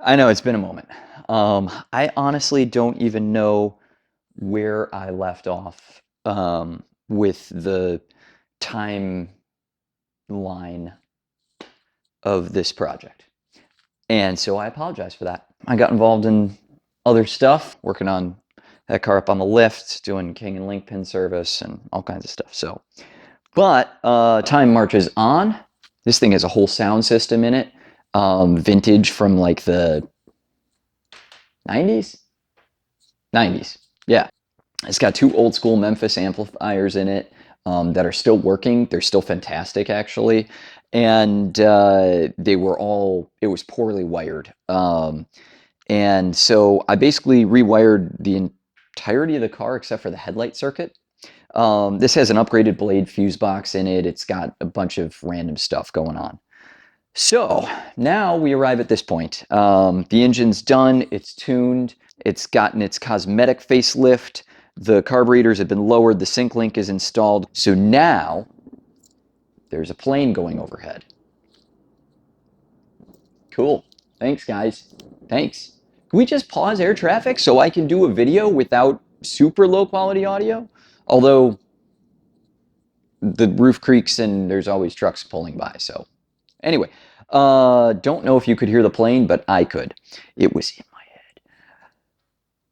I know it's been a moment. I honestly don't even know where I left off with the timeline of this project. And so I apologize for that. I got involved in other stuff, working on that car up on the lift, doing King and Link pin service and all kinds of stuff. So, but time marches on. This thing has a whole sound system in it, vintage from like the 90s? 90s, yeah. It's got two old school Memphis amplifiers in it that are still working. They're still fantastic, actually. And they were all, it was poorly wired. And so I basically rewired the entirety of the car except for the headlight circuit. This has an upgraded blade fuse box in it. It's got a bunch of random stuff going on. So now we arrive at this point. The engine's done, it's tuned, it's gotten its cosmetic facelift, the carburetors have been lowered, the sync link is installed. So now there's a plane going overhead. Cool. Thanks, guys. Thanks. Can we just pause air traffic so I can do a video without super low quality audio? Although the roof creaks and there's always trucks pulling by, so. Anyway, don't know if you could hear the plane, but I could. It was in my head.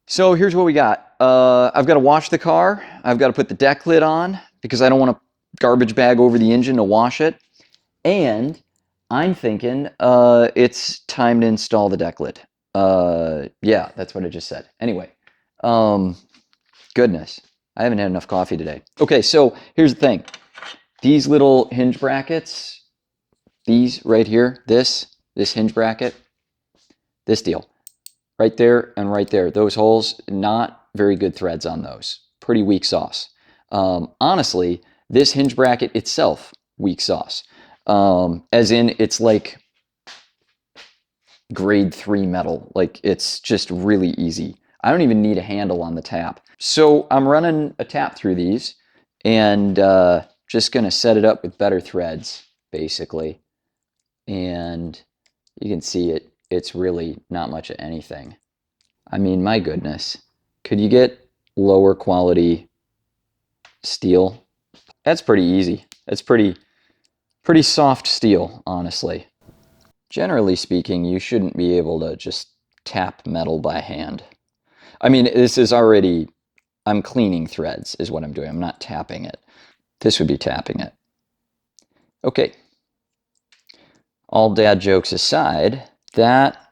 So here's what we got. I've got to wash the car. I've got to put the deck lid on because I don't want to garbage bag over the engine to wash it. And I'm thinking it's time to install the deck lid. Yeah, that's what I just said. Anyway, goodness, I haven't had enough coffee today. Okay, so here's the thing. These little hinge brackets, these right here, this hinge bracket, this deal, right there and right there, those holes, not very good threads on those. Pretty weak sauce. Honestly, this hinge bracket itself, weak sauce. As in, it's like grade 3 metal. Like, it's just really easy. I don't even need a handle on the tap. So I'm running a tap through these and just gonna set it up with better threads, basically. And you can see it's really not much of anything. I mean, my goodness. Could you get lower quality steel? That's pretty easy. That's pretty soft steel, honestly. Generally speaking, you shouldn't be able to just tap metal by hand. I mean, this is already, I'm cleaning threads is what I'm doing. I'm not tapping it. This would be tapping it. Okay. All dad jokes aside, that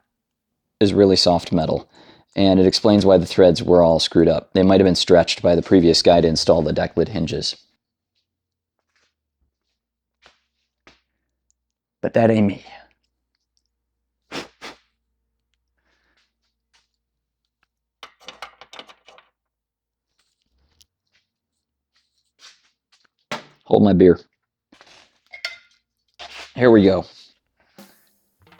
is really soft metal, and it explains why the threads were all screwed up. They might have been stretched by the previous guy to install the Decklid hinges. But that ain't me. Hold my beer. Here we go.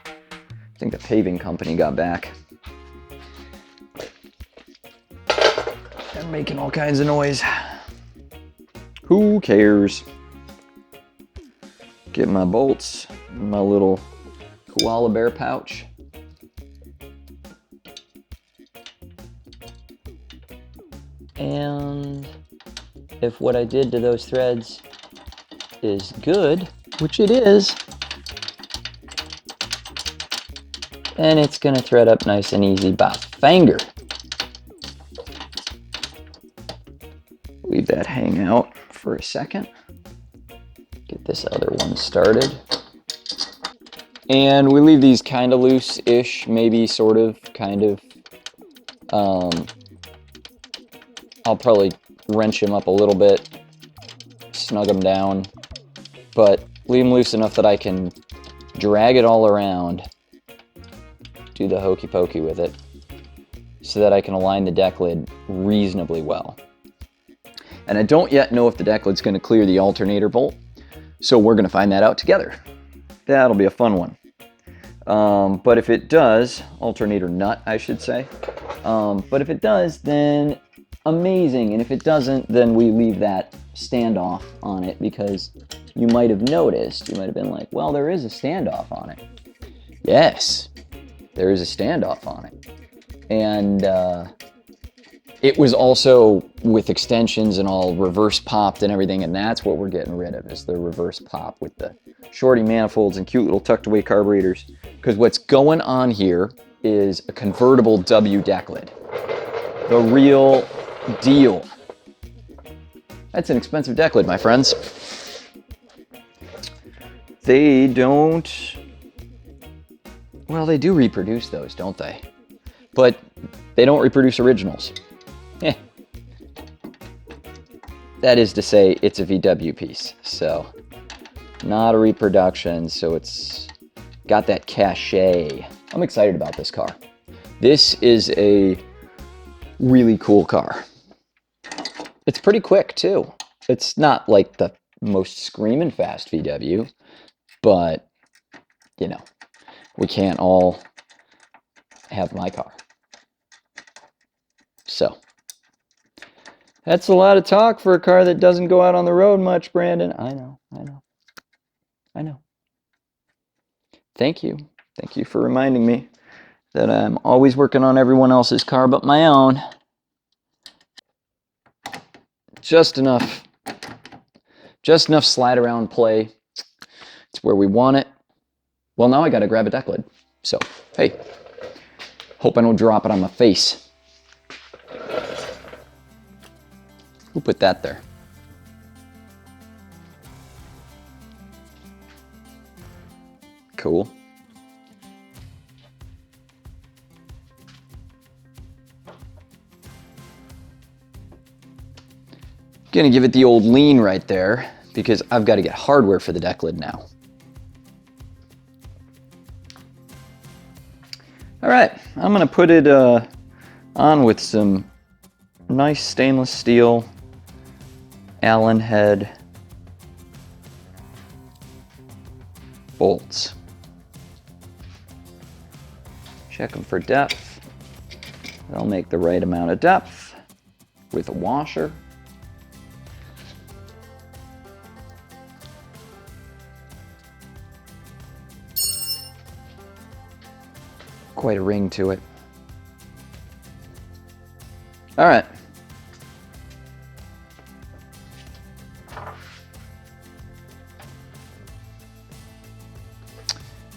I think the paving company got back. They're making all kinds of noise. Who cares? Get my bolts, my little koala bear pouch. And if what I did to those threads is good, which it is, and it's gonna thread up nice and easy by finger. Leave that hang out for a second. Get this other one started. And we leave these kind of loose-ish, maybe sort of, kind of. I'll probably wrench them up a little bit, snug them down, but leave them loose enough that I can drag it all around, do the hokey pokey with it, so that I can align the deck lid reasonably well. And I don't yet know if the deck lid's going to clear the alternator bolt, so we're going to find that out together. That'll be a fun one. But if it does, alternator nut, I should say. But if it does, then amazing. And if it doesn't, then we leave that standoff on it, because you might have noticed, you might have been like, well, there is a standoff on it. Yes. there is a standoff on it. And it was also with extensions and all reverse popped and everything, and that's what we're getting rid of, is the reverse pop with the shorty manifolds and cute little tucked away carburetors. Because what's going on here is a convertible W Decklid. The real deal. That's an expensive Decklid, my friends. They don't... Well, they do reproduce those, don't they? But they don't reproduce originals. Eh. That is to say, it's a VW piece, so not a reproduction, so it's got that cachet. I'm excited about this car. This is a really cool car. It's pretty quick, too. It's not like the most screaming fast VW, but, you know, we can't all have my car. So, that's a lot of talk for a car that doesn't go out on the road much, Brandon. I know. Thank you. Thank you for reminding me that I'm always working on everyone else's car but my own. Just enough slide around play. It's where we want it. Well, now I gotta grab a Decklid. So, hey, hope I don't drop it on my face. Who put that there? Cool. Gonna give it the old lean right there because I've got to get hardware for the Decklid now. All right, I'm gonna put it on with some nice stainless steel Allen head bolts. Check them for depth. They'll make the right amount of depth with a washer. Quite a ring to it. All right.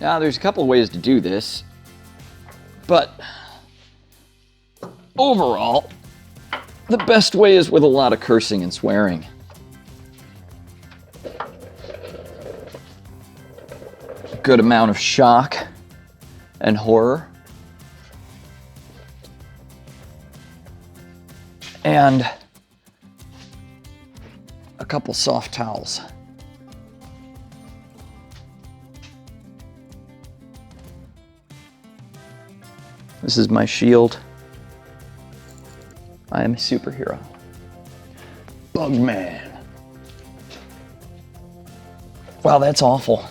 Now, there's a couple of ways to do this, but overall, the best way is with a lot of cursing and swearing. A good amount of shock and horror. And a couple soft towels. This is my shield. I am a superhero. Bugman. Wow, that's awful.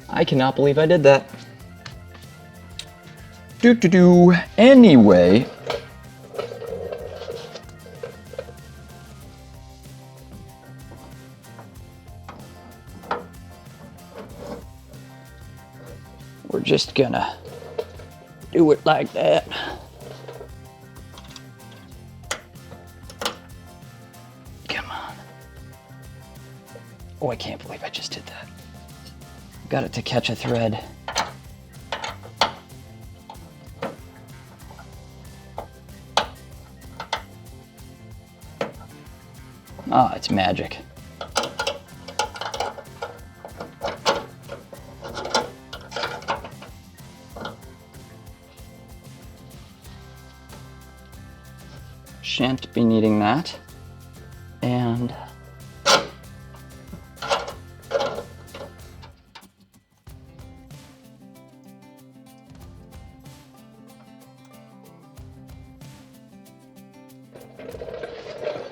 I cannot believe I did that. Anyway. We're just gonna do it like that. Come on. Oh, I can't believe I just did that. Got it to catch a thread. Ah, it's magic. Shan't be needing that. And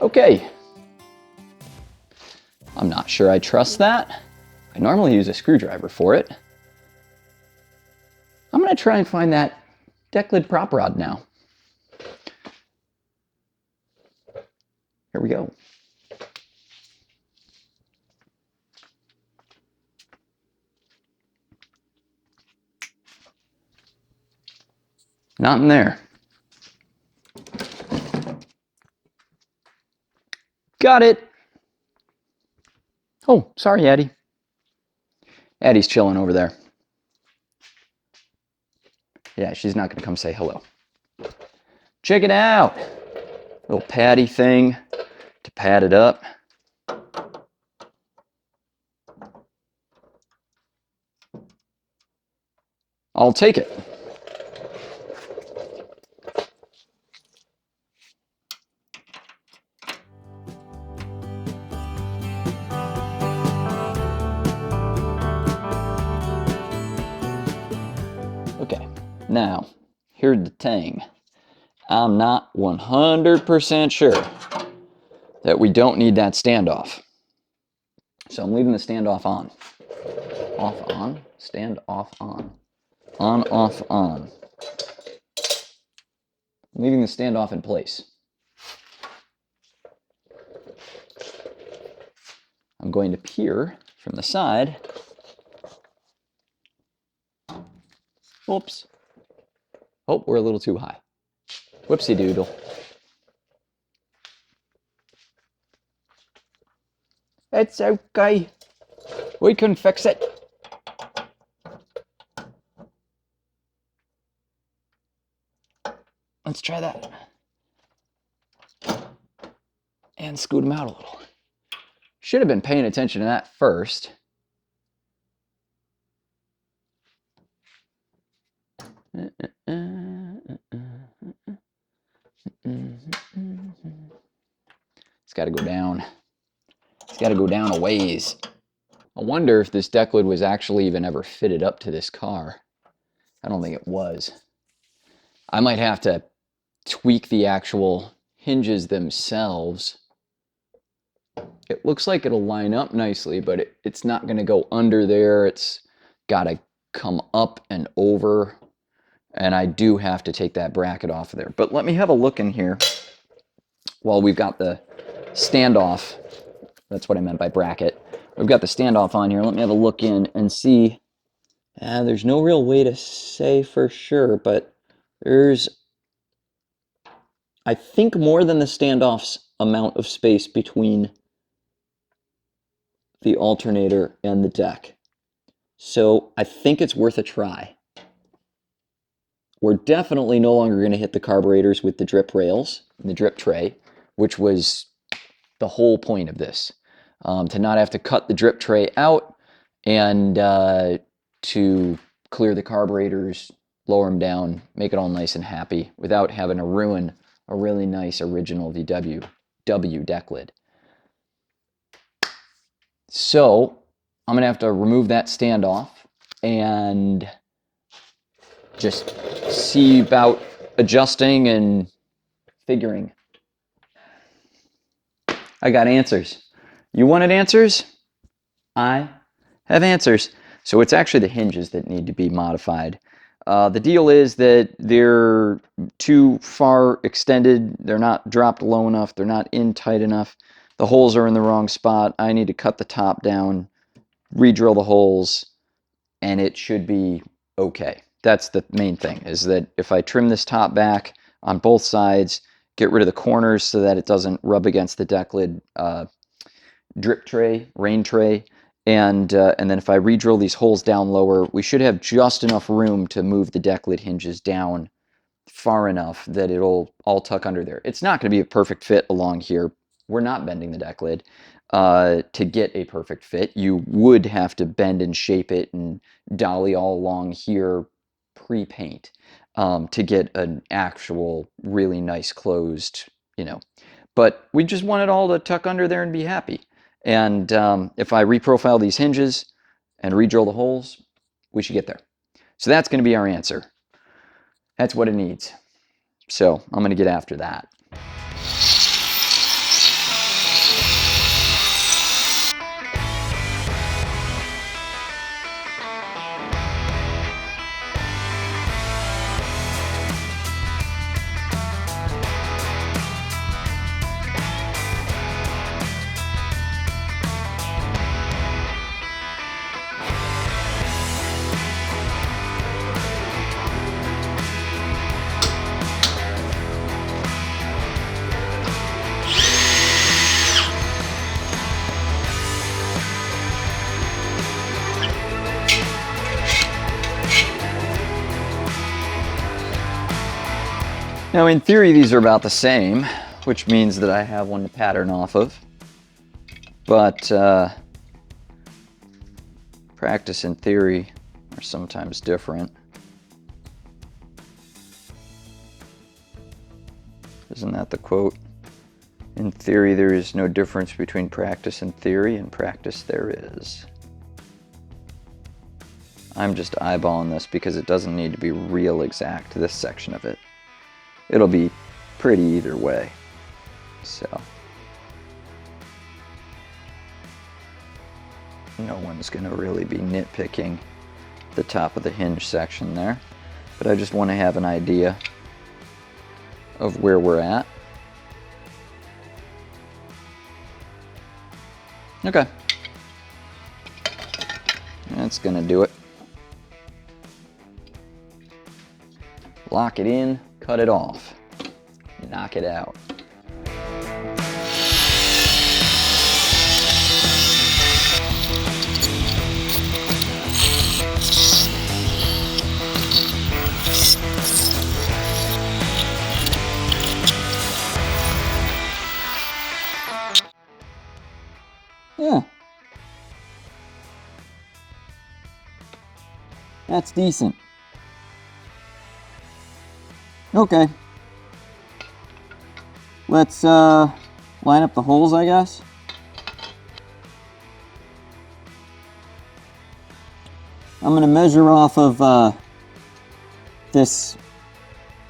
okay. I'm not sure I trust that. I normally use a screwdriver for it. I'm gonna try and find that Decklid prop rod now. Here we go. Not in there. Got it. Oh, sorry, Addie. Addie's chilling over there. Yeah, she's not going to come say hello. Check it out. Little patty thing to pad it up. I'll take it. Okay, now, here's the thing. I'm not 100% sure that we don't need that standoff. So I'm leaving the standoff on. Off, on, stand off, on. On, off, on. I'm leaving the standoff in place. I'm going to peer from the side. Oops. Oh, we're a little too high. Whoopsie doodle. It's okay. We can fix it. Let's try that. And scoot them out a little. Should have been paying attention to that first. It's got to go down. It's got to go down a ways. I wonder if this Decklid was actually even ever fitted up to this car. I don't think it was. I might have to tweak the actual hinges themselves. It looks like it'll line up nicely, but it's not going to go under there. It's got to come up and over. And I do have to take that bracket off of there. But let me have a look in here while we've got the standoff. That's what I meant by bracket. We've got the standoff on here. Let me have a look in and see. There's no real way to say for sure, but there's, I think, more than the standoff's amount of space between the alternator and the deck. So I think it's worth a try. We're definitely no longer going to hit the carburetors with the drip rails and the drip tray, which was the whole point of this. To not have to cut the drip tray out and to clear the carburetors, lower them down, make it all nice and happy without having to ruin a really nice original VW Decklid. So I'm going to have to remove that standoff and just see about adjusting and figuring. I got answers. You wanted answers? I have answers. So it's actually the hinges that need to be modified. The deal is that they're too far extended. They're not dropped low enough. They're not in tight enough. The holes are in the wrong spot. I need to cut the top down, re-drill the holes, and it should be okay. That's the main thing, is that if I trim this top back on both sides, get rid of the corners so that it doesn't rub against the Decklid drip tray, rain tray, and then if I re-drill these holes down lower, we should have just enough room to move the Decklid hinges down far enough that it'll all tuck under there. It's not going to be a perfect fit along here. We're not bending the Decklid. To get a perfect fit, you would have to bend and shape it and dolly all along here pre-paint to get an actual really nice closed, But we just want it all to tuck under there and be happy. And if I reprofile these hinges and re-drill the holes, we should get there. So that's going to be our answer. That's what it needs. So I'm going to get after that. Now in theory these are about the same, which means that I have one to pattern off of. But practice and theory are sometimes different. Isn't that the quote? In theory, there is no difference between practice and theory. In practice, there is. I'm just eyeballing this because it doesn't need to be real exact, this section of it. It'll be pretty either way. So, no one's going to really be nitpicking the top of the hinge section there. But I just want to have an idea of where we're at. Okay. That's gonna do it. Lock it in, cut it off, knock it out. Yeah. That's decent. Okay. Let's line up the holes, I guess. I'm going to measure off of this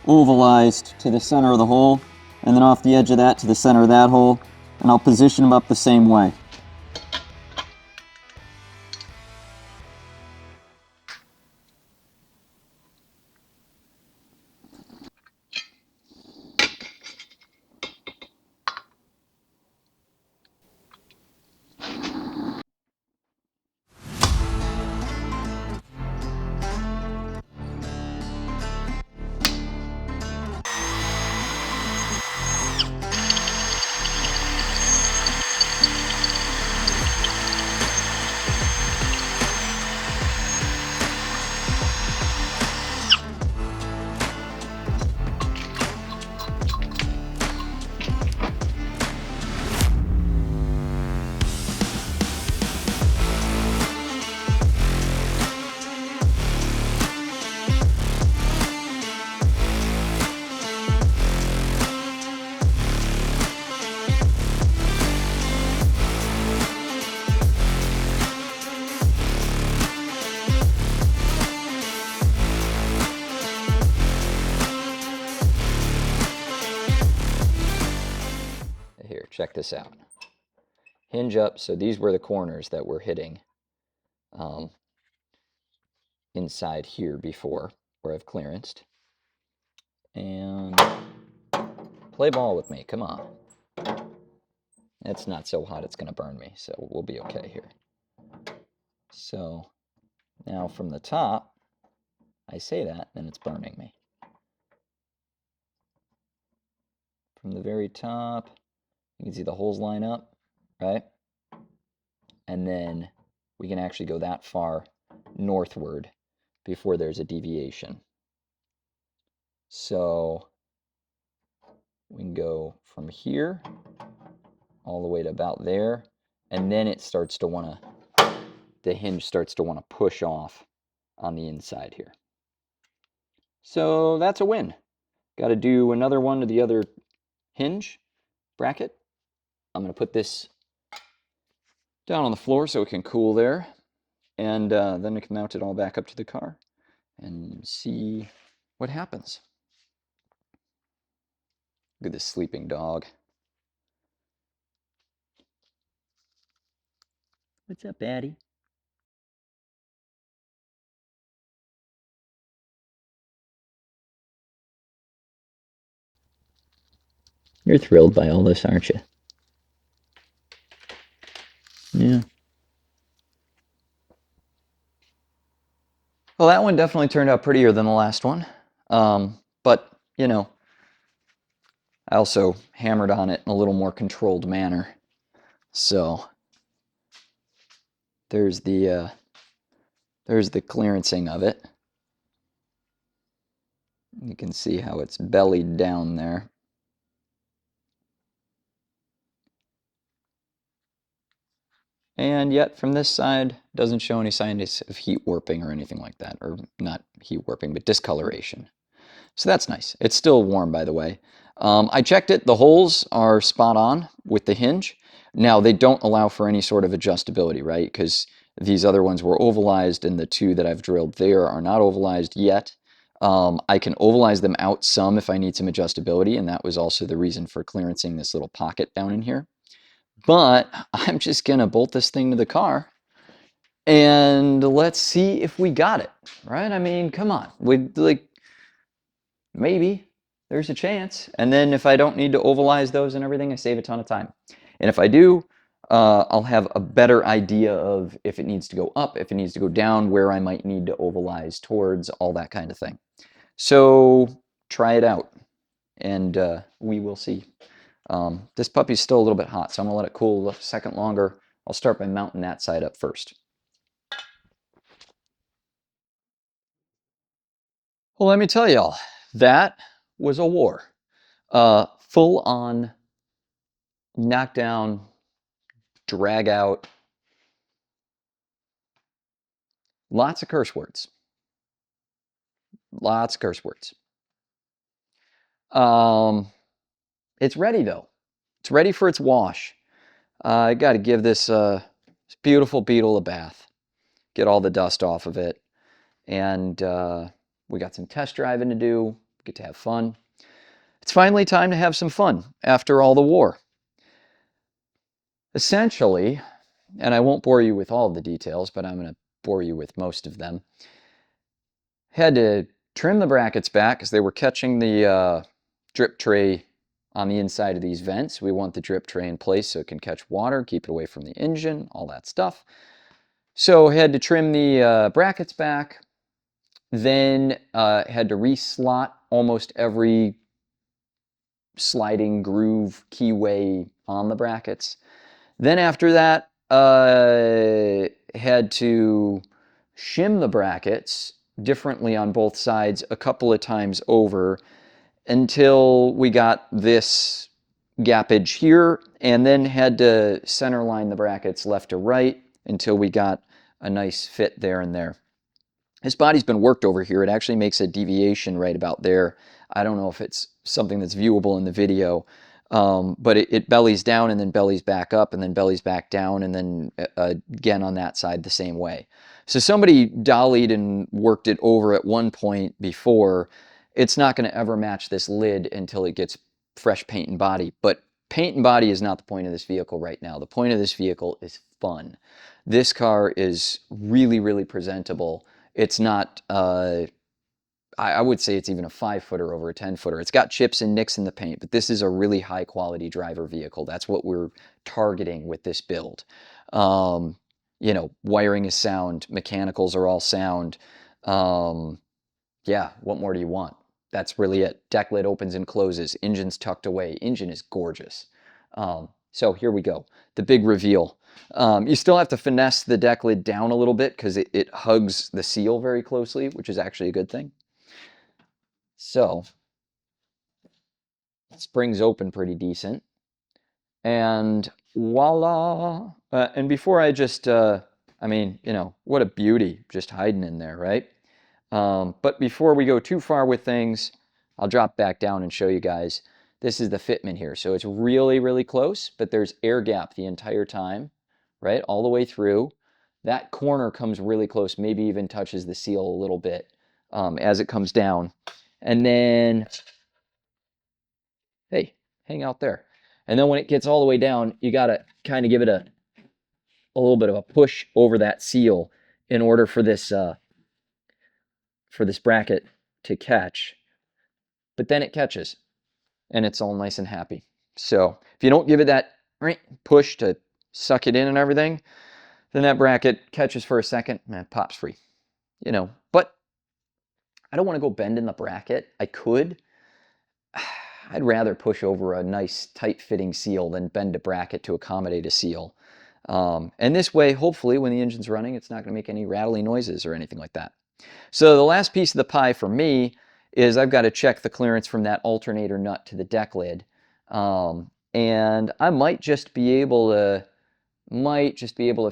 ovalized to the center of the hole, and then off the edge of that to the center of that hole, and I'll position them up the same way. Here, check this out. Hinge up, so these were the corners that we're hitting inside here before, where I've clearanced. And play ball with me, come on. It's not so hot it's going to burn me, so we'll be okay here. So now from the top, I say that, and it's burning me. From the very top, you can see the holes line up, right? And then we can actually go that far northward before there's a deviation. So we can go from here all the way to about there, and then it starts to want to, the hinge starts to want to push off on the inside here. So that's a win. Got to do another one to the other hinge bracket. I'm going to put this down on the floor so it can cool there, and then we can mount it all back up to the car and see what happens. Look at this sleeping dog. What's up, Addie? You're thrilled by all this, aren't you? Yeah. Well, that one definitely turned out prettier than the last one. But, you know, I also hammered on it in a little more controlled manner. So there's the clearancing of it. You can see how it's bellied down there. And yet from this side, doesn't show any signs of heat warping or anything like that. Or not heat warping, but discoloration. So that's nice. It's still warm, by the way. I checked it. The holes are spot on with the hinge. Now, they don't allow for any sort of adjustability, right? Because these other ones were ovalized, and the two that I've drilled there are not ovalized yet. I can ovalize them out some if I need some adjustability, and that was also the reason for clearancing this little pocket down in here. But I'm just going to bolt this thing to the car, and let's see if we got it, right? I mean, come on. Maybe there's a chance. And then if I don't need to ovalize those and everything, I save a ton of time. And if I do, I'll have a better idea of if it needs to go up, if it needs to go down, where I might need to ovalize towards, all that kind of thing. So try it out, and we will see. This puppy's still a little bit hot, so I'm going to let it cool a second longer. I'll start by mounting that side up first. Well, let me tell y'all, that was a war. Full on knockdown, drag out, lots of curse words. Lots of curse words. It's ready though. It's ready for its wash. I got to give this beautiful Beetle a bath, get all the dust off of it, and we got some test driving to do, get to have fun. It's finally time to have some fun after all the war. Essentially, and I won't bore you with all of the details, but I'm going to bore you with most of them. Had to trim the brackets back because they were catching the drip tray on the inside of these vents. We want the drip tray in place so it can catch water, keep it away from the engine, all that stuff. So had to trim the brackets back, then had to re-slot almost every sliding groove keyway on the brackets. Then after that, had to shim the brackets differently on both sides a couple of times over until we got this gappage here, and then had to center line the brackets left to right until we got a nice fit there and there. This body's been worked over here. It actually makes a deviation right about there. I don't know if it's something that's viewable in the video, but it bellies down and then bellies back up and then bellies back down and then again on that side the same way. So somebody dollied and worked it over at one point before. It's not going to ever match this lid until it gets fresh paint and body. But paint and body is not the point of this vehicle right now. The point of this vehicle is fun. This car is really, really presentable. It's not, I would say it's even a 5-footer over a 10-footer. It's got chips and nicks in the paint, but this is a really high quality driver vehicle. That's what we're targeting with this build. You know, wiring is sound, mechanicals are all sound. Yeah, what more do you want? That's really it. Decklid opens and closes, engine's tucked away. Engine is gorgeous. So here we go, the big reveal. You still have to finesse the Decklid down a little bit because it hugs the seal very closely, which is actually a good thing. So, springs open pretty decent. And voila! And before I just, I mean, you know, what a beauty just hiding in there, right? But before we go too far with things, I'll drop back down and show you guys. This is the fitment here. So it's really, really close, but there's air gap the entire time, right? All the way through. That corner comes really close, maybe even touches the seal a little bit as it comes down. And then, hey, hang out there. And then when it gets all the way down, you got to kind of give it a little bit of a push over that seal in order for this bracket to catch. But then it catches, and it's all nice and happy. So if you don't give it that push to suck it in and everything, then that bracket catches for a second and it pops free. You know, but I don't want to go bending the bracket. I could. I'd rather push over a nice tight-fitting seal than bend a bracket to accommodate a seal. And this way, hopefully, when the engine's running, it's not going to make any rattly noises or anything like that. So the last piece of the pie for me is I've got to check the clearance from that alternator nut to the deck lid. And I might just be able to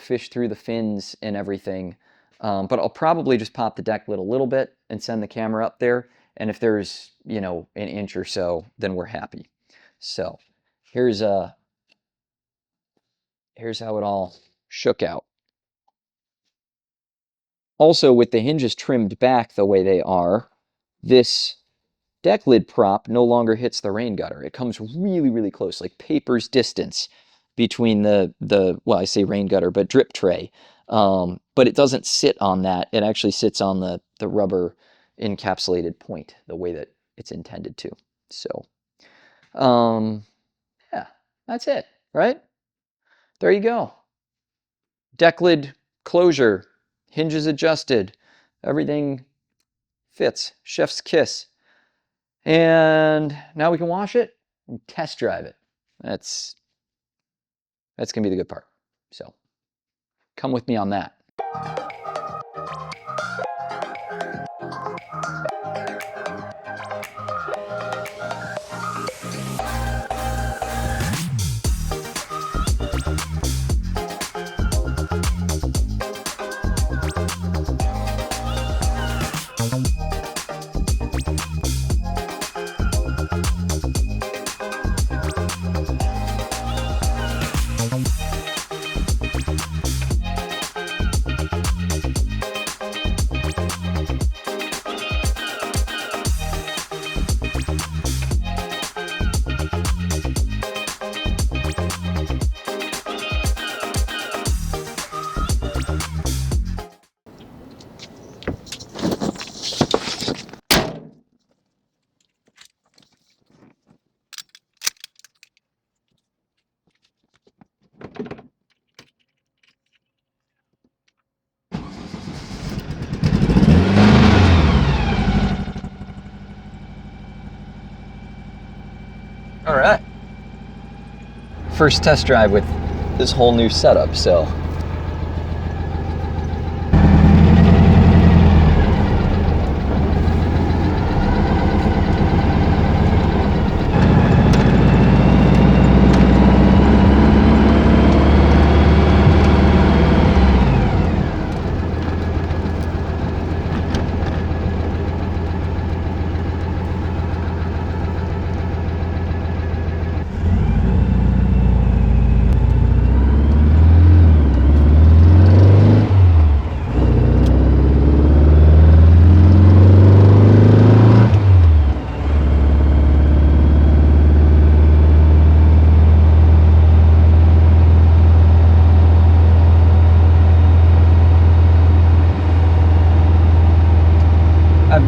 fish through the fins and everything. But I'll probably just pop the deck lid a little bit and send the camera up there. And if there's, you know, an inch or so, then we're happy. So here's how it all shook out. Also, with the hinges trimmed back the way they are, this deck lid prop no longer hits the rain gutter. It comes really, really close, like paper's distance between the well, I say rain gutter, but drip tray. But it doesn't sit on that. It actually sits on the rubber encapsulated point, the way that it's intended to. So, yeah, that's it, right? There you go. Deck lid closure, hinges adjusted, everything fits. Chef's kiss. And now we can wash it and test drive it. That's gonna be the good part. So come with me on that. All right. First test drive with this whole new setup, so.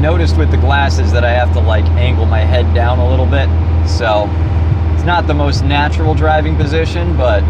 Noticed with the glasses that I have to like angle my head down a little bit, so it's not the most natural driving position, but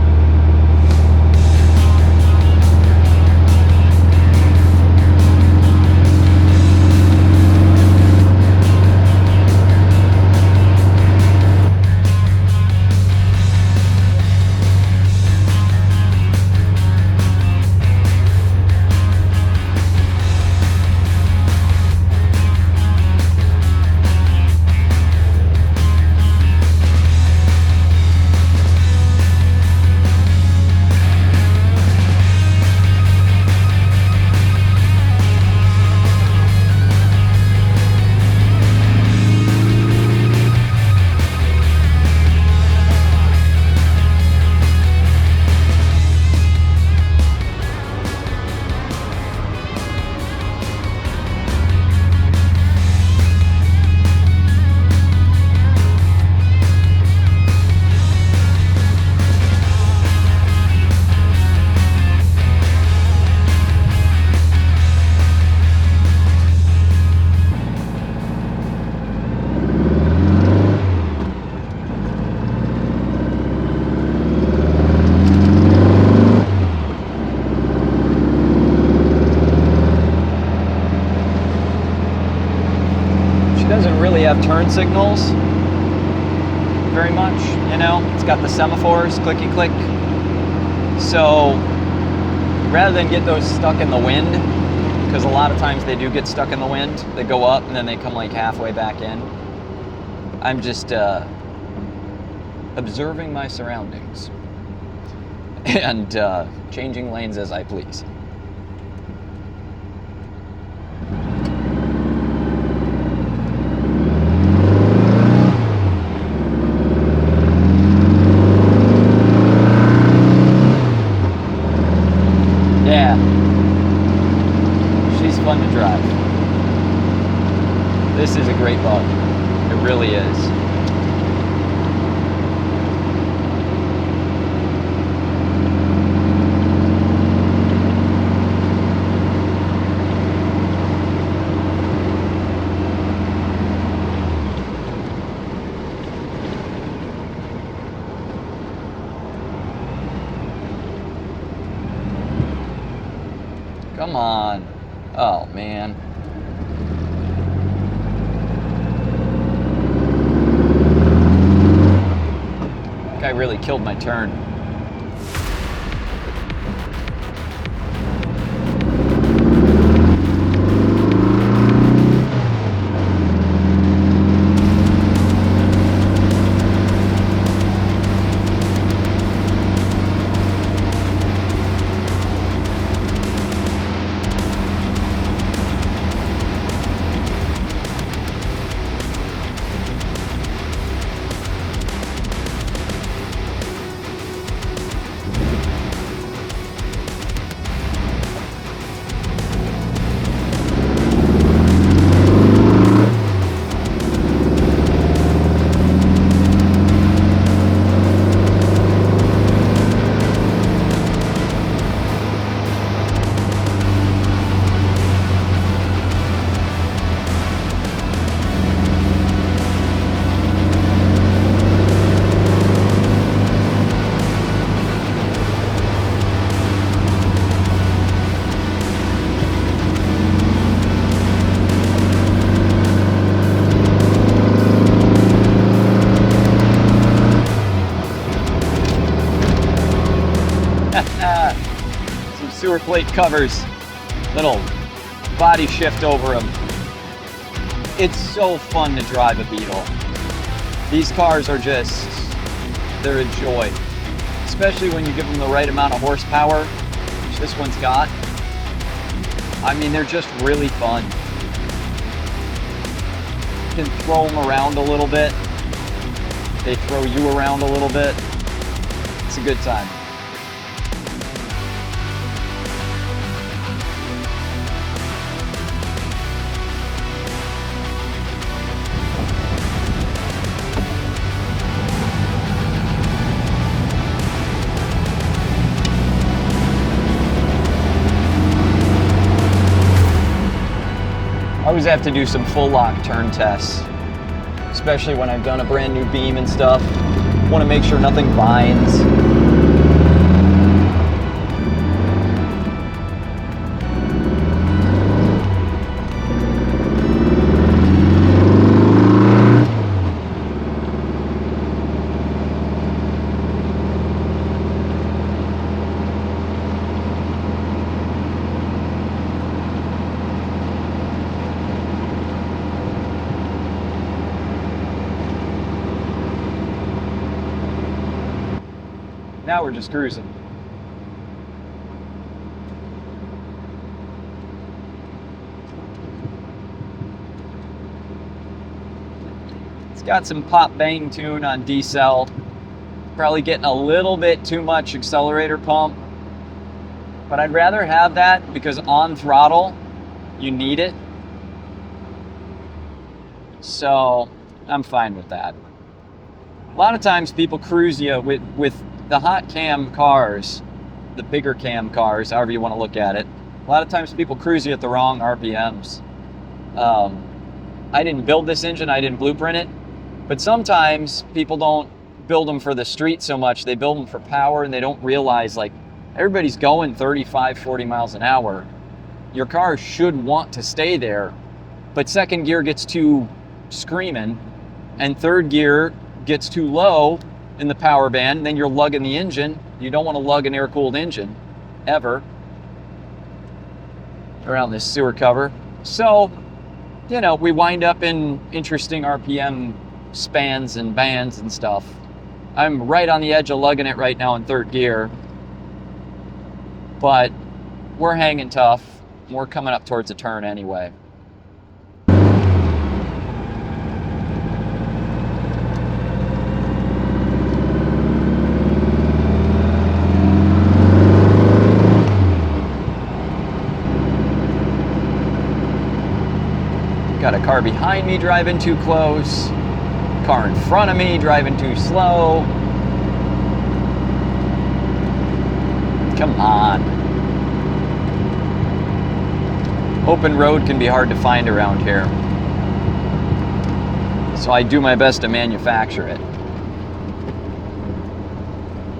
have turn signals very much, you know. It's got the semaphores, clicky click. So rather than get those stuck in the wind, because a lot of times they do get stuck in the wind. They go up and then they come like halfway back in. I'm just observing my surroundings and changing lanes as I please. Yeah, she's fun to drive. This is a great bug. It really is. Come on. Oh, man. Guy really killed my turn. Some sewer plate covers, little body shift over them. It's so fun to drive a Beetle. These cars are just, they're a joy. Especially when you give them the right amount of horsepower, which this one's got. I mean, they're just really fun. You can throw them around a little bit. They throw you around a little bit. It's a good time. I always have to do some full lock turn tests, especially when I've done a brand new beam and stuff. Want to make sure nothing binds. Now we're just cruising. It's got some pop bang tune on decel. Probably getting a little bit too much accelerator pump. But I'd rather have that because on throttle, you need it. So I'm fine with that. A lot of times people cruise you with the hot cam cars, the bigger cam cars, however you want to look at it. A lot of times people cruise you at the wrong RPMs. I didn't build this engine, I didn't blueprint it, but sometimes people don't build them for the street so much, they build them for power and they don't realize like everybody's going 35, 40 miles an hour. Your car should want to stay there, but second gear gets too screaming and third gear gets too low in the power band, then you're lugging the engine. You don't want to lug an air-cooled engine, ever. around this sewer cover. So, you know, we wind up in interesting RPM spans and bands and stuff. I'm right on the edge of lugging it right now in third gear, but we're hanging tough. We're coming up towards a turn anyway. Got a car behind me driving too close, car in front of me driving too slow. Come on. Open road can be hard to find around here, so I do my best to manufacture it.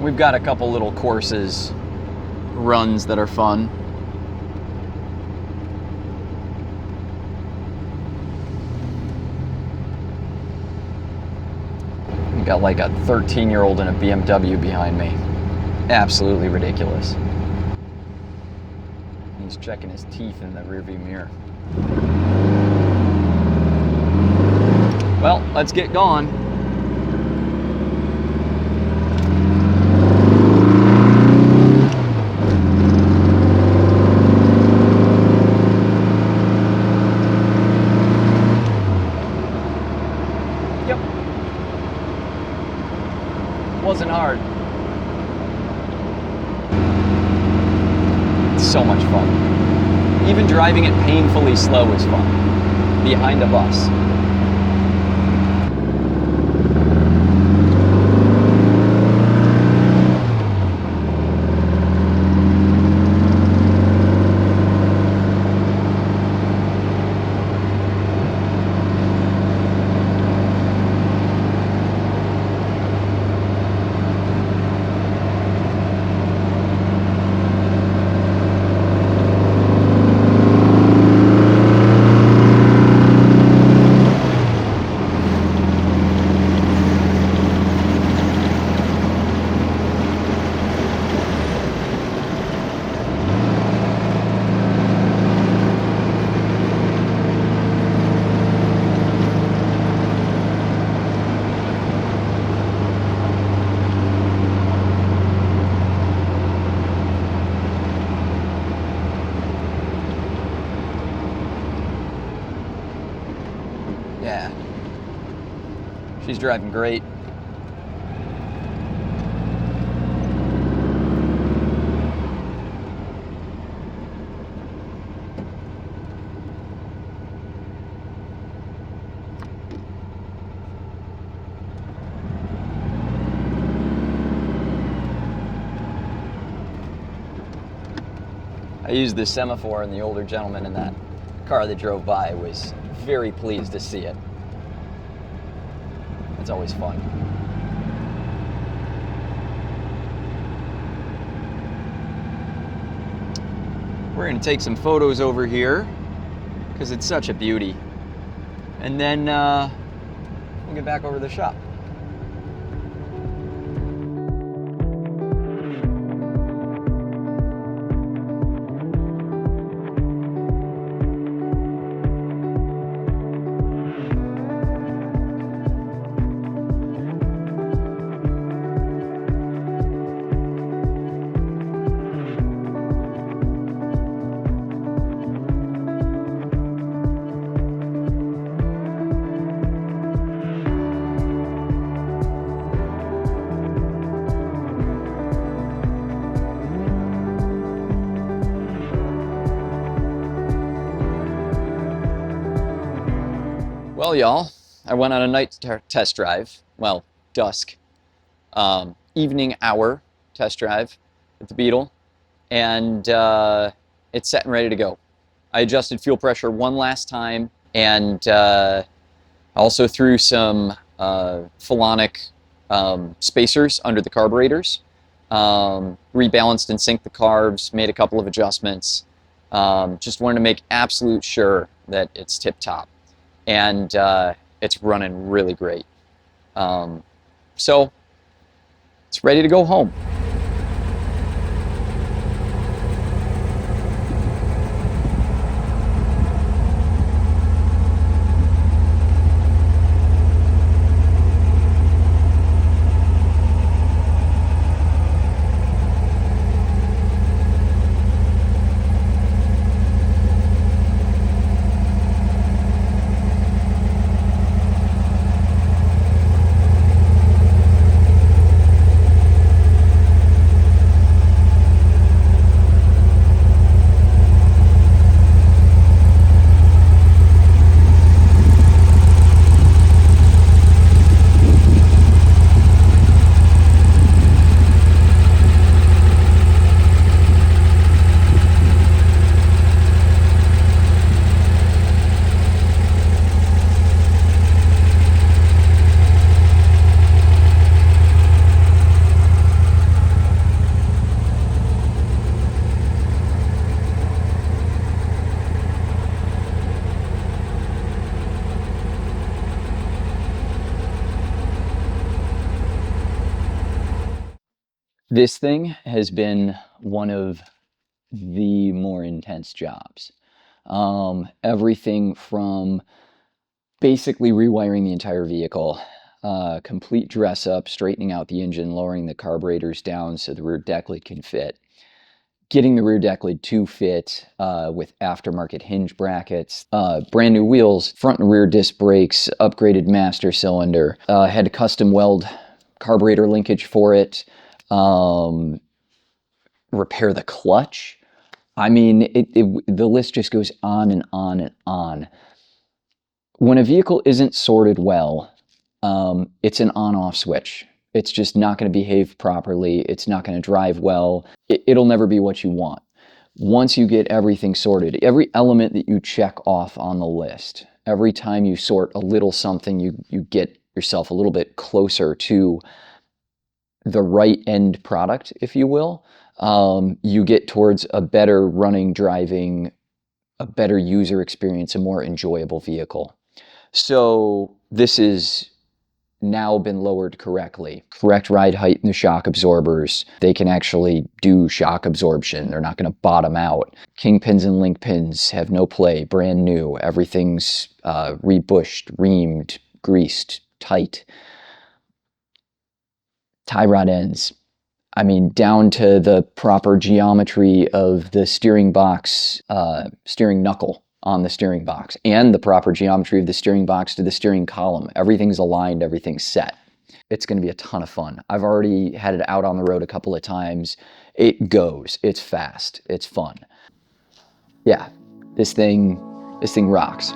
We've got a couple little courses, runs that are fun. Got like a 13-year-old in a BMW behind me. Absolutely ridiculous. He's checking his teeth in the rearview mirror. Well, let's get going. Wasn't hard. It's so much fun. Even driving it painfully slow is fun. Behind a bus. Yeah, she's driving great. I used the Semaphore, and the older gentleman in that car that drove by was very pleased to see it. It's always fun. We're going to take some photos over here because it's such a beauty. And then we'll get back over to the shop. Well, y'all, I went on a night test drive. Well, dusk, evening hour test drive with the Beetle, and it's set and ready to go. I adjusted fuel pressure one last time, and also threw some Philonic spacers under the carburetors, rebalanced and synced the carbs, made a couple of adjustments. Just wanted to make absolute sure that it's tip-top. And it's running really great. So it's ready to go home. This thing has been one of the more intense jobs. Everything from basically rewiring the entire vehicle, complete dress up, straightening out the engine, lowering the carburetors down so the rear decklid can fit, getting the rear decklid to fit with aftermarket hinge brackets, brand new wheels, front and rear disc brakes, upgraded master cylinder, had to custom weld carburetor linkage for it, repair the clutch. I mean, the list just goes on and on and on. When a vehicle isn't sorted well, it's an on-off switch. It's just not going to behave properly. It's not going to drive well. It'll never be what you want. Once you get everything sorted, every element that you check off on the list, every time you sort a little something, you get yourself a little bit closer to the right end product, if you will. You get towards a better running, driving, a better user experience, a more enjoyable vehicle. So this is now been lowered correctly. Correct ride height in the shock absorbers. They can actually do shock absorption. They're not going to bottom out. Kingpins and link pins have no play, brand new. Everything's rebushed, reamed, greased, tight. Tie rod ends. I mean, down to the proper geometry of the steering box, steering knuckle on the steering box, and the proper geometry of the steering box to the steering column. Everything's aligned, everything's set. It's going to be a ton of fun. I've already had it out on the road a couple of times. It goes, it's fast, it's fun. Yeah, this thing rocks.